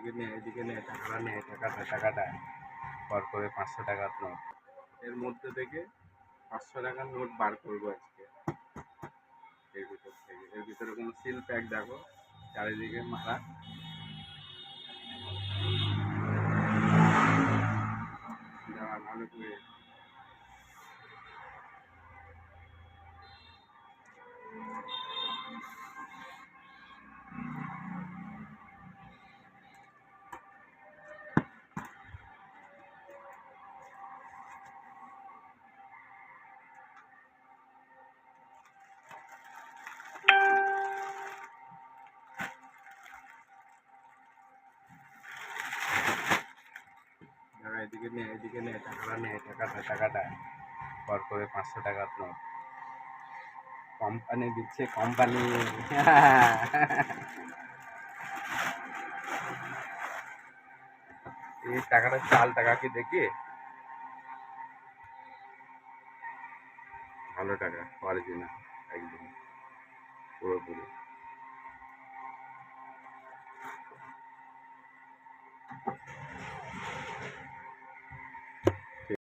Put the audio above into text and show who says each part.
Speaker 1: এদিকে নে টাকাটা নে, টাকাটা বার করে 500 টাকার নোট। এর মধ্যে থেকে 500 টাকার নোট বার করবো আজকে এর ভিতর থেকে। এর ভিতরে কোনো সিল প্যাক দেখো, চারিদিকে মারা। ভালো করে এদিকে নে টাকাটা বার করে 500 টাকার নোট। কোম্পানি দিচ্ছে, কোম্পানি। এই টাকাটা চাল টাকা কি দেখি, ভালো টাকা, অরিজিনাল একদম পুরোপুরি।